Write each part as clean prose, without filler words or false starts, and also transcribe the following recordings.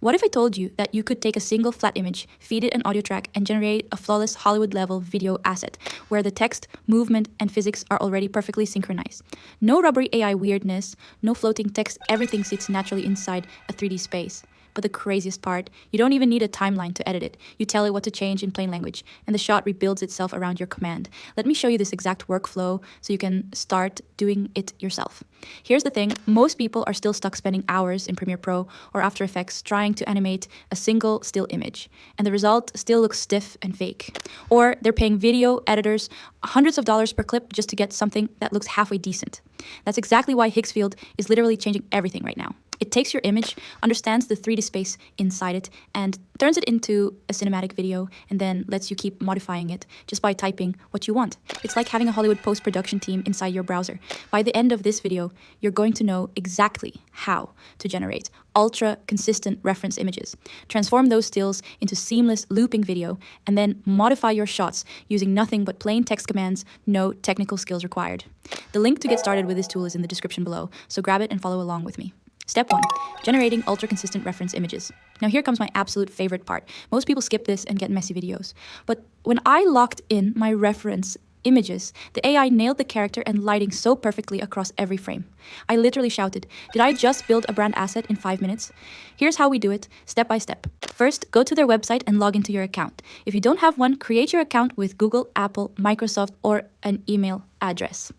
What if I told you that you could take a single flat image, feed it an audio track, and generate a flawless Hollywood-level video asset where the text, movement, and physics are already perfectly synchronized? No rubbery AI weirdness, no floating text, everything sits naturally inside a 3D space. But the craziest part, you don't even need a timeline to edit it. You tell it what to change in plain language, and the shot rebuilds itself around your command. Let me show you this exact workflow so you can start doing it yourself. Here's the thing, most people are still stuck spending hours in Premiere Pro or After Effects trying to animate a single still image, and the result still looks stiff and fake. Or they're paying video editors hundreds of dollars per clip just to get something that looks halfway decent. That's exactly why Higgsfield is literally changing everything right now. It takes your image, understands the 3D space inside it, and turns it into a cinematic video, and then lets you keep modifying it just by typing what you want. It's like having a Hollywood post-production team inside your browser. By the end of this video, you're going to know exactly how to generate ultra-consistent reference images, transform those stills into seamless looping video, and then modify your shots using nothing but plain text commands, no technical skills required. The link to get started with this tool is in the description below, so grab it and follow along with me. Step 1. Generating ultra-consistent reference images. Now here comes my absolute favorite part. Most people skip this and get messy videos. But when I locked in my reference images, the AI nailed the character and lighting so perfectly across every frame. I literally shouted, did I just build a brand asset in 5 minutes? Here's how we do it, step by step. First, go to their website and log into your account. If you don't have one, create your account with Google, Apple, Microsoft, or an email address.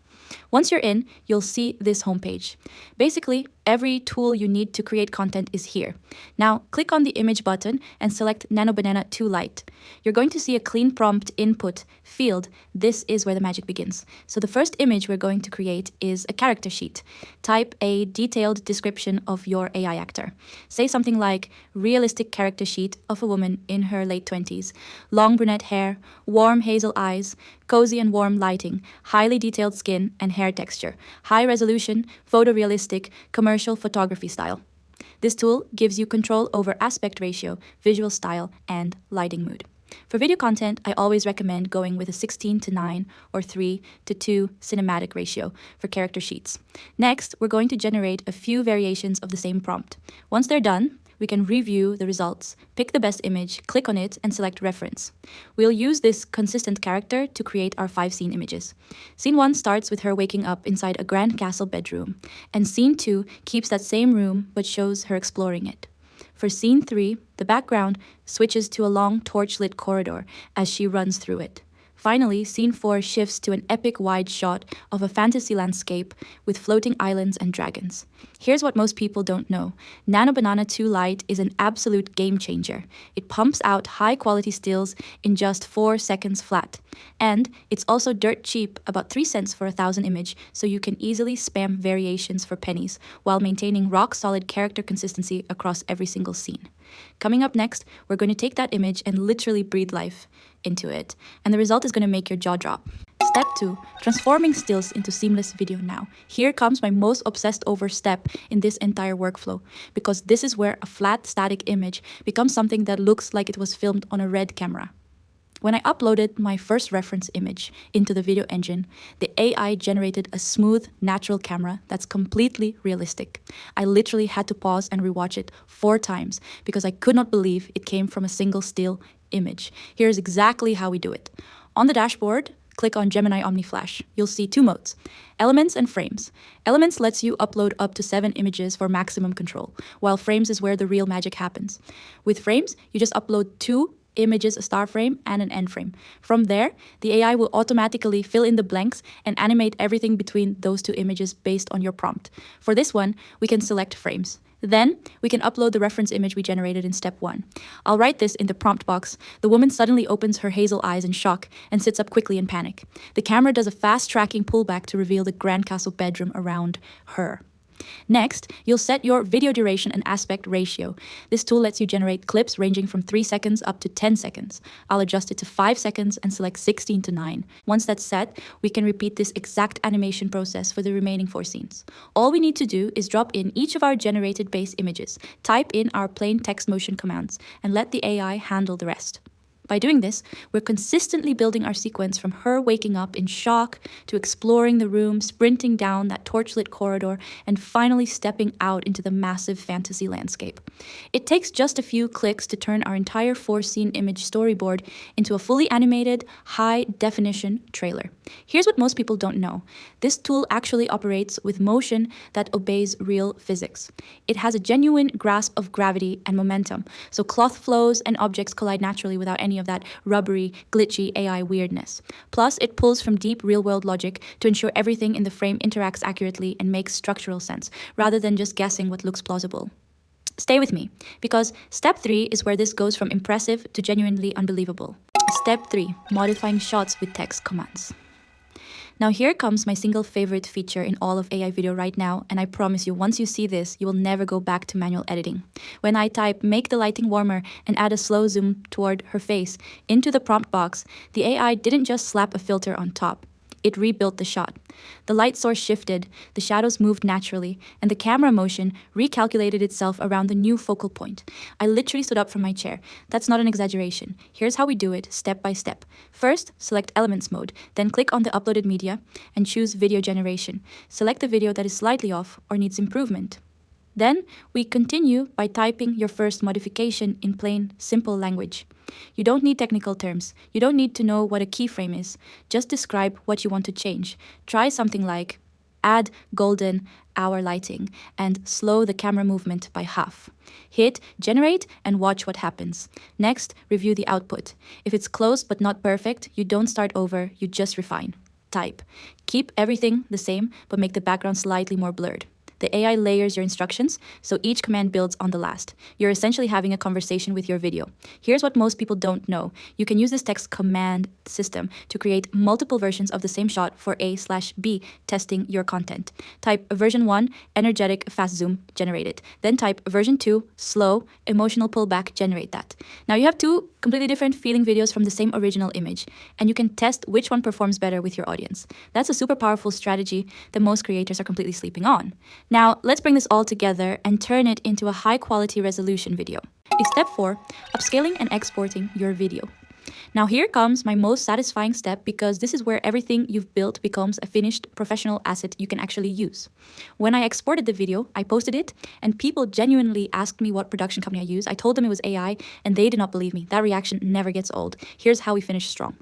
Once you're in, you'll see this homepage. Basically, every tool you need to create content is here. Now, click on the image button and select Nano Banana 2 Lite. You're going to see a clean prompt input field. This is where the magic begins. So the first image we're going to create is a character sheet. Type a detailed description of your AI actor. Say something like, realistic character sheet of a woman in her late 20s, long brunette hair, warm hazel eyes, cozy and warm lighting, highly detailed skin and hair texture, high resolution, photorealistic, commercial photography style. This tool gives you control over aspect ratio, visual style, and lighting mood. For video content, I always recommend going with a 16:9 or 3:2 cinematic ratio for character sheets. Next, we're going to generate a few variations of the same prompt. Once they're done, we can review the results, pick the best image, click on it, and select reference. We'll use this consistent character to create our 5 scene images. Scene 1 starts with her waking up inside a grand castle bedroom, and scene 2 keeps that same room but shows her exploring it. For scene 3, the background switches to a long torch-lit corridor as she runs through it. Finally, scene 4 shifts to an epic wide shot of a fantasy landscape with floating islands and dragons. Here's what most people don't know. Nano Banana 2 Lite is an absolute game changer. It pumps out high-quality stills in just 4 seconds flat. And it's also dirt cheap, about 3 cents for a 1,000 image, so you can easily spam variations for pennies while maintaining rock-solid character consistency across every single scene. Coming up next, we're going to take that image and literally breathe life into it, and the result is going to make your jaw drop. Step 2. Transforming stills into seamless video now. Here comes my most obsessed over step in this entire workflow, because this is where a flat static image becomes something that looks like it was filmed on a red camera. When I uploaded my first reference image into the video engine, the AI generated a smooth, natural camera that's completely realistic. I literally had to pause and rewatch it 4 times because I could not believe it came from a single still image. Here's exactly how we do it. On the dashboard, click on Gemini OmniFlash. You'll see 2 modes, Elements and Frames. Elements lets you upload up to 7 images for maximum control, while Frames is where the real magic happens. With Frames, you just upload 2 images, a start frame and an end frame. From there, the AI will automatically fill in the blanks and animate everything between those 2 images based on your prompt. For this one, we can select frames. Then, we can upload the reference image we generated in step 1. I'll write this in the prompt box. The woman suddenly opens her hazel eyes in shock and sits up quickly in panic. The camera does a fast tracking pullback to reveal the grand castle bedroom around her. Next, you'll set your video duration and aspect ratio. This tool lets you generate clips ranging from 3 seconds up to 10 seconds. I'll adjust it to 5 seconds and select 16:9. Once that's set, we can repeat this exact animation process for the remaining 4 scenes. All we need to do is drop in each of our generated base images, type in our plain text motion commands, and let the AI handle the rest. By doing this, we're consistently building our sequence from her waking up in shock to exploring the room, sprinting down that torchlit corridor, and finally stepping out into the massive fantasy landscape. It takes just a few clicks to turn our entire 4-scene image storyboard into a fully animated, high-definition trailer. Here's what most people don't know. This tool actually operates with motion that obeys real physics. It has a genuine grasp of gravity and momentum, so cloth flows and objects collide naturally without any of that rubbery, glitchy AI weirdness. Plus, it pulls from deep real-world logic to ensure everything in the frame interacts accurately and makes structural sense, rather than just guessing what looks plausible. Stay with me, because step 3 is where this goes from impressive to genuinely unbelievable. Step 3, modifying shots with text commands. Now here comes my single favorite feature in all of AI video right now, and I promise you, once you see this, you will never go back to manual editing. When I type "make the lighting warmer" and add a slow zoom toward her face into the prompt box, the AI didn't just slap a filter on top. It rebuilt the shot. The light source shifted, the shadows moved naturally, and the camera motion recalculated itself around the new focal point. I literally stood up from my chair. That's not an exaggeration. Here's how we do it, step by step. First, select Elements mode, then click on the uploaded media and choose Video Generation. Select the video that is slightly off or needs improvement. Then, we continue by typing your first modification in plain, simple language. You don't need technical terms. You don't need to know what a keyframe is. Just describe what you want to change. Try something like add golden hour lighting and slow the camera movement by half. Hit generate and watch what happens. Next, review the output. If it's close but not perfect, you don't start over, you just refine. Type. Keep everything the same, but make the background slightly more blurred. The AI layers your instructions, so each command builds on the last. You're essentially having a conversation with your video. Here's what most people don't know. You can use this text command system to create multiple versions of the same shot for A/B testing your content. Type version 1, energetic fast zoom, generate it. Then type version 2, slow, emotional pullback, generate that. Now you have two completely different feeling videos from the same original image, and you can test which one performs better with your audience. That's a super powerful strategy that most creators are completely sleeping on. Now, let's bring this all together and turn it into a high-quality resolution video. Step 4, upscaling and exporting your video. Now here comes my most satisfying step, because this is where everything you've built becomes a finished professional asset you can actually use. When I exported the video, I posted it, and people genuinely asked me what production company I use. I told them it was AI, and they did not believe me. That reaction never gets old. Here's how we finish strong.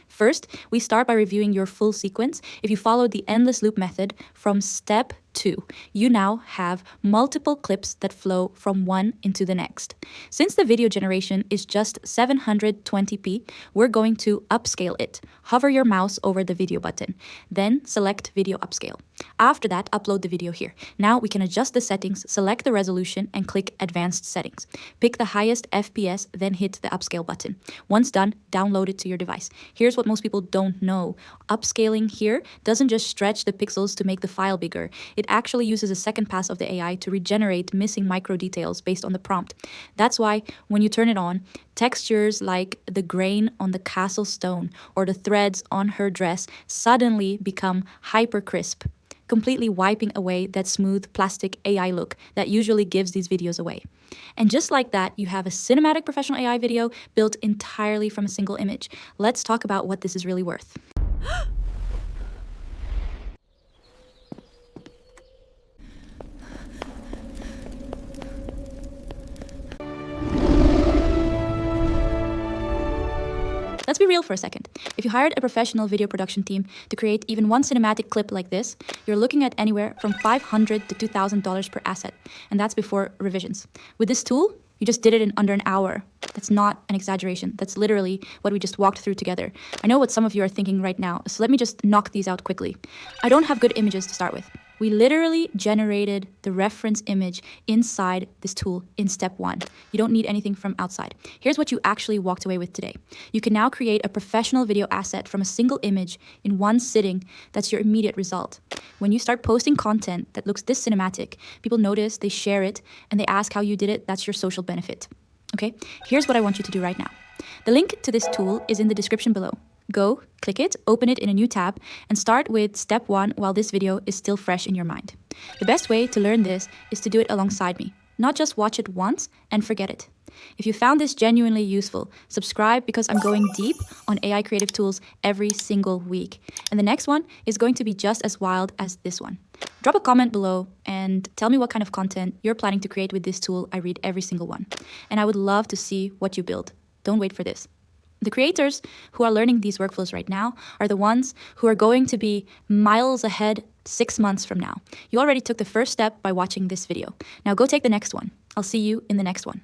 First, we start by reviewing your full sequence. If you follow the endless loop method from step 2, you now have multiple clips that flow from one into the next. Since the video generation is just 720p, we're going to upscale it. Hover your mouse over the video button, then select Video Upscale. After that, upload the video here. Now we can adjust the settings, select the resolution, and click Advanced Settings. Pick the highest FPS, then hit the Upscale button. Once done, download it to your device. Here's what most people don't know. Upscaling here doesn't just stretch the pixels to make the file bigger. It actually uses a second pass of the AI to regenerate missing micro details based on the prompt. That's why when you turn it on, textures like the grain on the castle stone or the threads on her dress suddenly become hyper crisp, completely wiping away that smooth plastic AI look that usually gives these videos away. And just like that, you have a cinematic professional AI video built entirely from a single image. Let's talk about what this is really worth. Let's be real for a second. If you hired a professional video production team to create even one cinematic clip like this, you're looking at anywhere from $500 to $2,000 per asset, and that's before revisions. With this tool, you just did it in under an hour. That's not an exaggeration. That's literally what we just walked through together. I know what some of you are thinking right now, so let me just knock these out quickly. I don't have good images to start with. We literally generated the reference image inside this tool in step 1. You don't need anything from outside. Here's what you actually walked away with today. You can now create a professional video asset from a single image in one sitting. That's your immediate result. When you start posting content that looks this cinematic, people notice, they share it, and they ask how you did it. That's your social benefit. Okay, here's what I want you to do right now. The link to this tool is in the description below. Go, click it, open it in a new tab, and start with step 1 while this video is still fresh in your mind. The best way to learn this is to do it alongside me. not just watch it once and forget it. If you found this genuinely useful, subscribe because I'm going deep on AI creative tools every single week. And the next one is going to be just as wild as this one. Drop a comment below and tell me what kind of content you're planning to create with this tool. I read every single one. And I would love to see what you build. Don't wait for this. The creators who are learning these workflows right now are the ones who are going to be miles ahead 6 months from now. You already took the first step by watching this video. Now go take the next one. I'll see you in the next one.